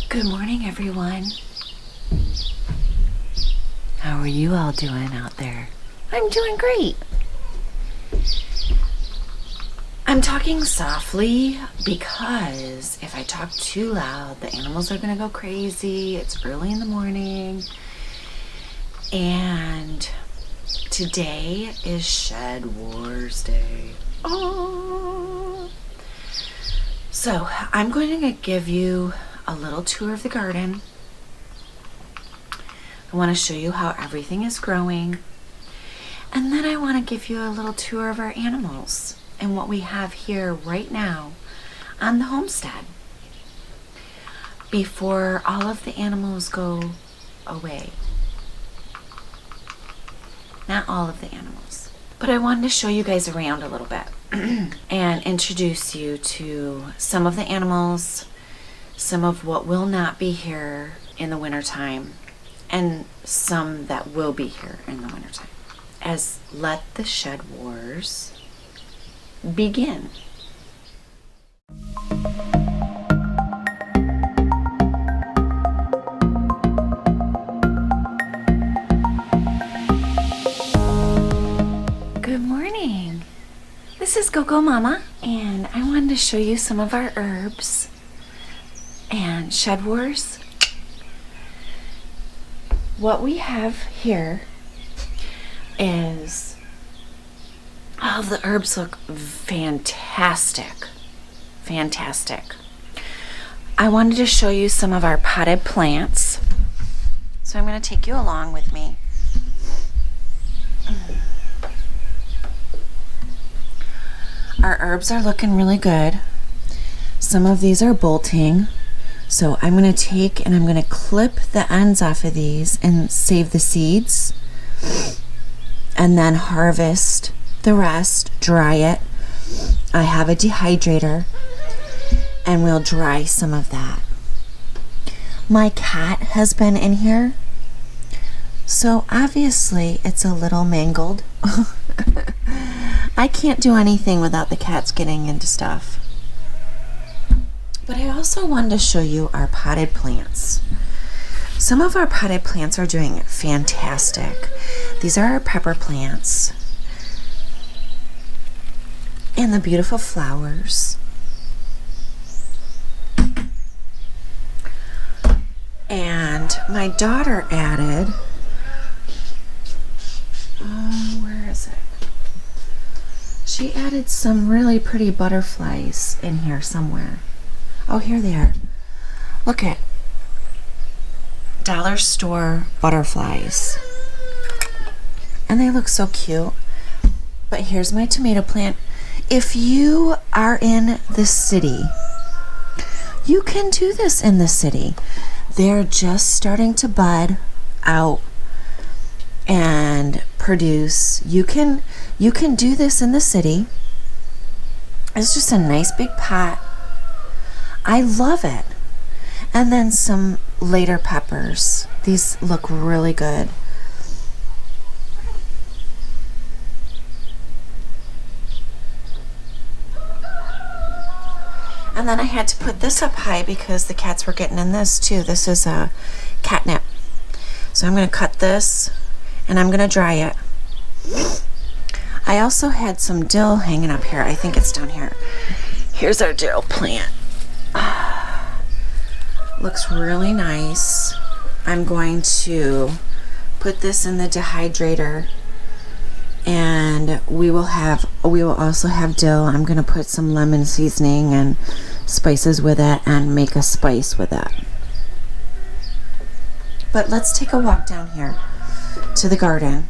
Good morning, everyone. How are you all doing out there? I'm doing great. I'm talking softly because if I talk too loud, the animals are gonna go crazy. It's early in the morning, and today is Shed Wars Day. Oh! So I'm going to give you a little tour of the garden. I want to show you how everything is growing. And then I want to give you a little tour of our animals and what we have here right now on the homestead before all of the animals go away. Not all of the animals, but I wanted to show you guys around a little bit and introduce you to some of the animals, some of what will not be here in the wintertime, and some that will be here in the wintertime. As let the shed wars begin. Good morning. This is Go-Go Mama, and I wanted to show you some of our herbs and shed wars. What we have here is, oh, the herbs look fantastic. Fantastic. I wanted to show you some of our potted plants. So I'm going to take you along with me. Our herbs are looking really good. Some of these are bolting. So I'm going to take and I'm going to clip the ends off of these and save the seeds. And then harvest the rest, dry it. I have a dehydrator and we'll dry some of that. My cat has been in here, so obviously it's a little mangled. I can't do anything without the cats getting into stuff. But I also wanted to show you our potted plants. Some of our potted plants are doing fantastic. These are our pepper plants and the beautiful flowers. And my daughter added, where is it? She added some really pretty butterflies in here somewhere. Oh, here they are. Look at dollar store butterflies. And they look so cute. But here's my tomato plant. If you are in the city, you can do this in the city. They're just starting to bud out and produce. You can do this in the city. It's just a nice big pot. I love it. And then some later peppers. These look really good. And then I had to put this up high because the cats were getting in this too. This is a catnip. So I'm going to cut this and I'm going to dry it. I also had some dill hanging up here. I think it's down here. Here's our dill plant. Looks really nice. I'm going to put this in the dehydrator, and we will also have dill. I'm going to put some lemon seasoning and spices with it and make a spice with it. But let's take a walk down here to the garden.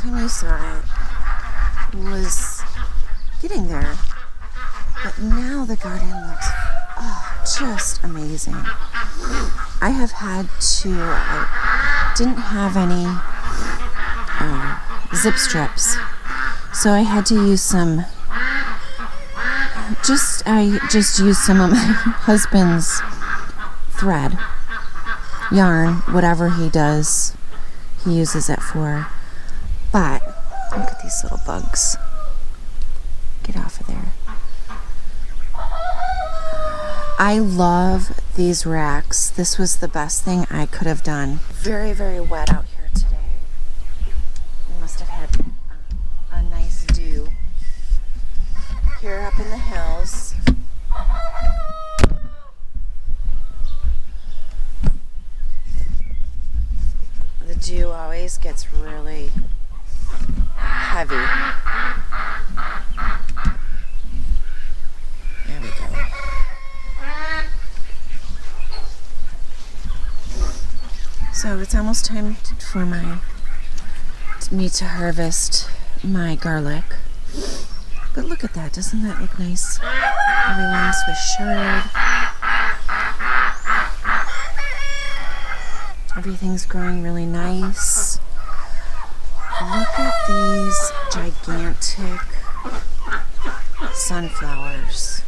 You saw it was getting there, but now the garden looks just amazing. I have had to, I didn't have any zip strips, so I had to use some I just used some of my husband's thread, yarn, whatever he does, he uses it for. But look at these little bugs. Get off of there. I love these racks. This was the best thing I could have done. Very, very wet out here today. We must have had a nice dew here up in the hills. The dew always gets really heavy. There we go. So it's almost time for me to harvest my garlic. But look at that, doesn't that look nice? Everyone's assured. Everything's growing really nice. Look at these gigantic sunflowers.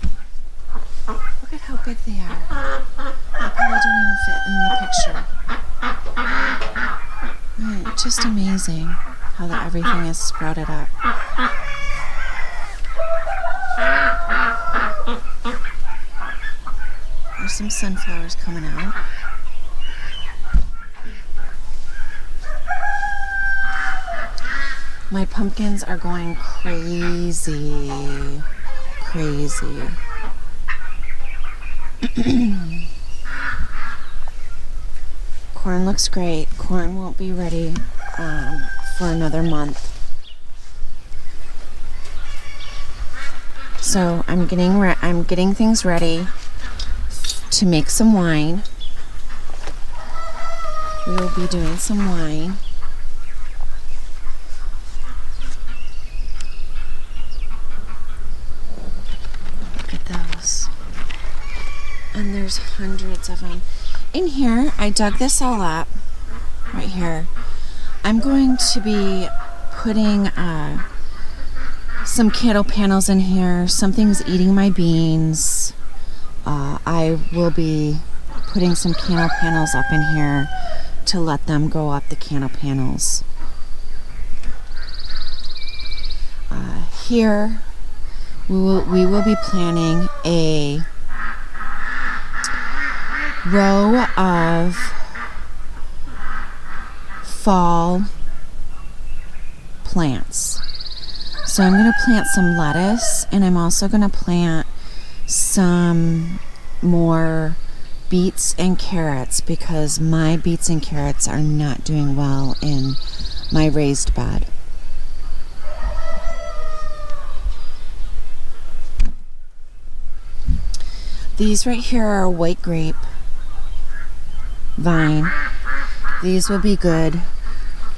Look at how big they are. They probably don't even fit in the picture. Just amazing how everything is sprouted up. There's some sunflowers coming out. My pumpkins are going crazy. Crazy. Corn looks great. Corn won't be ready for another month. So I'm getting things ready to make some wine. We will be doing some wine. Look at those. And there's hundreds of them. In here, I dug this all up, right here. I'm going to be putting some cattle panels in here. Something's eating my beans. I will be putting some cattle panels up in here to let them go up the cattle panels. Here, we will be planting a row of fall plants. So I'm going to plant some lettuce, and I'm also going to plant some more beets and carrots because my beets and carrots are not doing well in my raised bed. These right here are a white grape vine. These will be good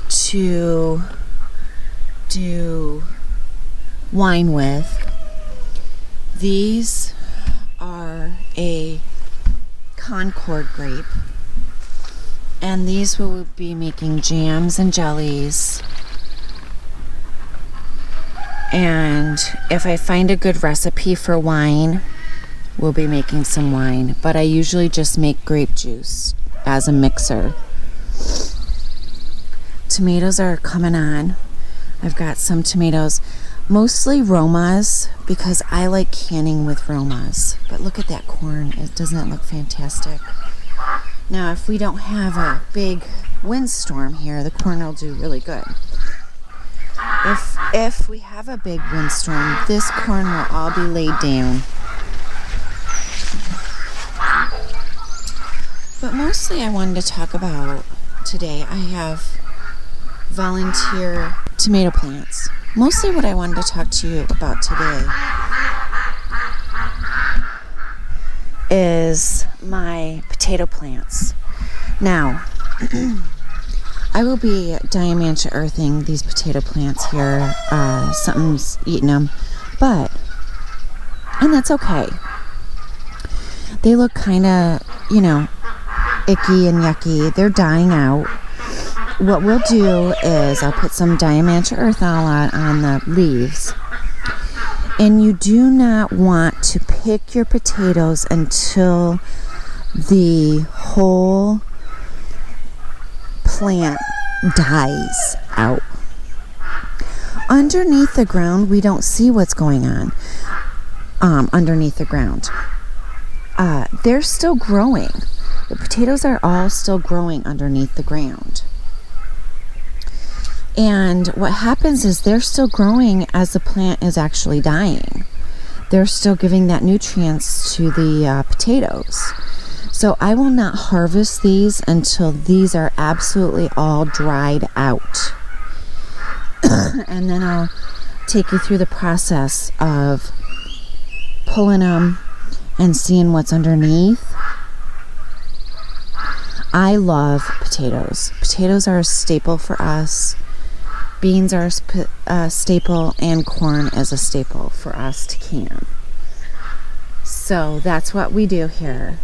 to do wine with. These are a Concord grape, and these will be making jams and jellies. And if I find a good recipe for wine, we'll be making some wine, but I usually just make grape juice as a mixer. Tomatoes are coming on. I've got some tomatoes, mostly Romas, because I like canning with Romas. But look at that corn. Doesn't it look fantastic? Now, if we don't have a big windstorm here, the corn will do really good. If we have a big windstorm, this corn will all be laid down. But mostly I wanted to talk about today, I have volunteer tomato plants. Mostly what I wanted to talk to you about today is my potato plants. Now, I will be diamante earthing these potato plants here. Something's eating them, and that's okay. They look kind of, icky and yucky. They're dying out. What we'll do is I'll put some diamante earth all on the leaves, And you do not want to pick your potatoes until the whole plant dies out. Underneath the ground, we don't see what's going on underneath the ground. They're still growing. The potatoes are all still growing underneath the ground. And what happens is they're still growing as the plant is actually dying. They're still giving that nutrients to the potatoes. So I will not harvest these until these are absolutely all dried out. And then I'll take you through the process of pulling them and seeing what's underneath. I love potatoes. Potatoes are a staple for us. Beans are a staple, and corn is a staple for us to can. So that's what we do here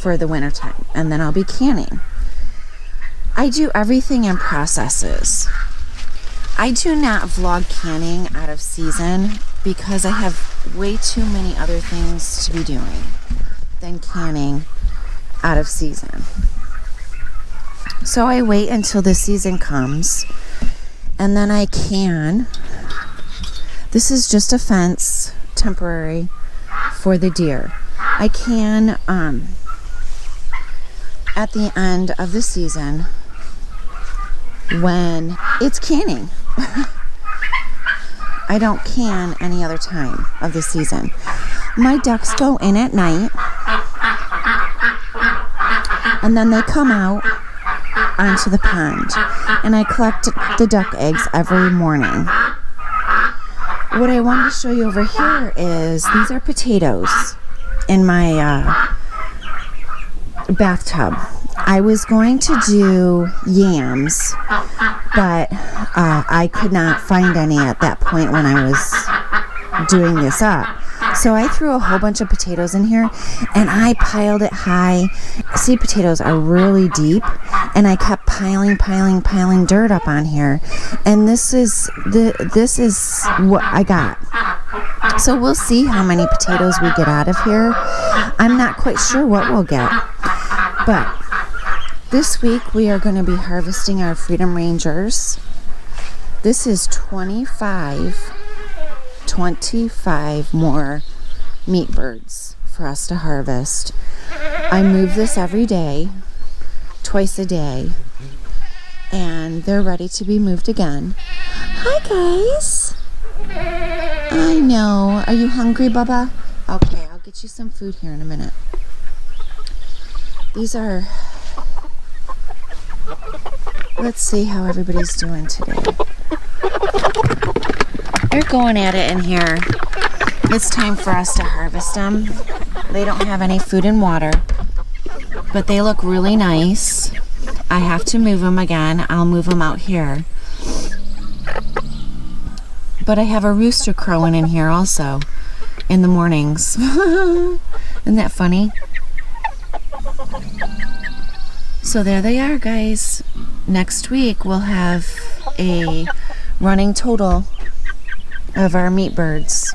for the winter time. And then I'll be canning. I do everything in processes. I do not vlog canning out of season because I have way too many other things to be doing than canning out of season. So I wait until the season comes, and then I can. This is just a fence, temporary, for the deer. I can, at the end of the season, when it's canning. I don't can any other time of the season. My ducks go in at night, and then they come out onto the pond, and I collect the duck eggs every morning. What I wanted to show you over here is these are potatoes in my bathtub. I was going to do yams, but I could not find any at that point when I was doing this up. So I threw a whole bunch of potatoes in here, and I piled it high. Seed potatoes are really deep, and I kept piling dirt up on here. And this is what I got. So we'll see how many potatoes we get out of here. I'm not quite sure what we'll get, but this week we are going to be harvesting our Freedom Rangers. This is 25 more meat birds for us to harvest. I move this every day, twice a day, and they're ready to be moved again. Hi guys. I know. Are you hungry, Bubba? Okay, I'll get you some food here in a minute. These are... Let's see how everybody's doing today. They're going at it in here. It's time for us to harvest them. They don't have any food and water, but they look really nice. I have to move them again. I'll move them out here. But I have a rooster crowing in here also in the mornings. Isn't that funny? So there they are, guys. Next week we'll have a running total of our meat birds,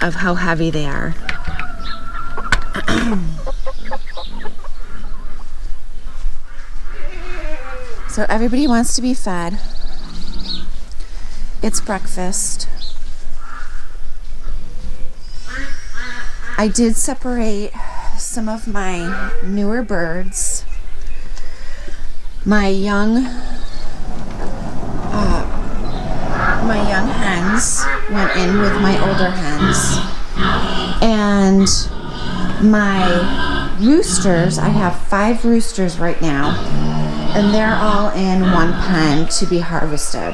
of how heavy they are. So everybody wants to be fed. It's breakfast. I did separate some of my newer birds. My young hens went in with my older hens, and my roosters, I have 5 roosters right now, and they're all in one pen to be harvested.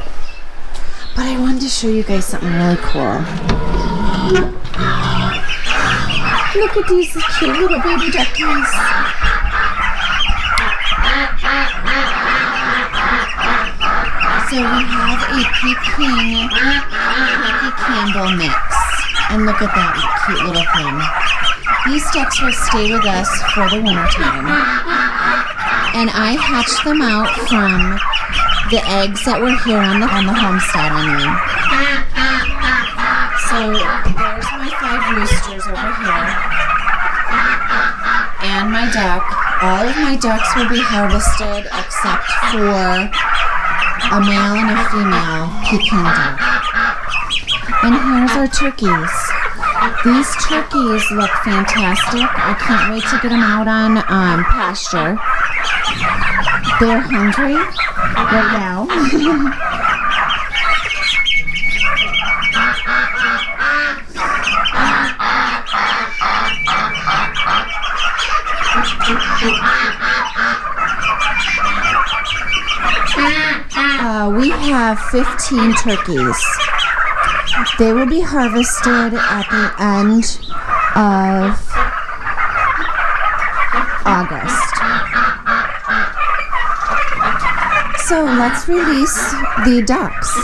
But I wanted to show you guys something really cool. Look at these cute little baby duckies. So we have a Peking Turkey Campbell mix. And look at that cute little thing. These ducks will stay with us for the winter time. And I hatched them out from the eggs that were here on the homestead, So there's my 5 roosters over here. And my duck. All of my ducks will be harvested except for a male and a female Peking duck. And here's our turkeys. These turkeys look fantastic. I can't wait to get them out on pasture. They're hungry right now. We have 15 turkeys. They will be harvested at the end of August. So let's release the ducks.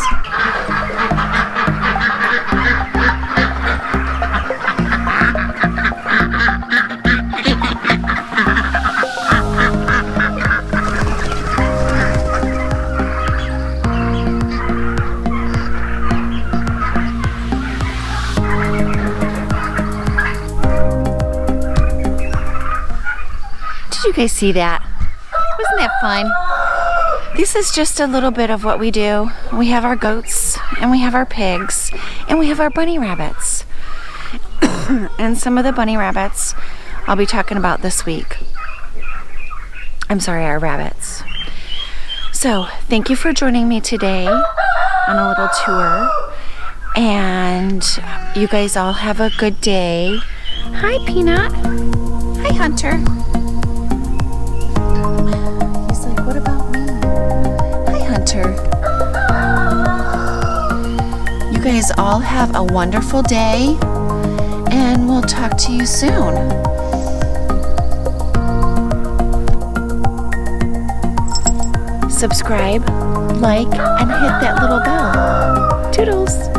Did you guys see that? Wasn't that fun? This is just a little bit of what we do. We have our goats, and we have our pigs, and we have our bunny rabbits. And some of the bunny rabbits I'll be talking about this week. I'm sorry, our rabbits. So, thank you for joining me today on a little tour. And you guys all have a good day. Hi, Peanut. Hi, Hunter. He's like, what about me? Hi, Hunter. You guys all have a wonderful day, and we'll talk to you soon. Subscribe, like, and hit that little bell. Toodles!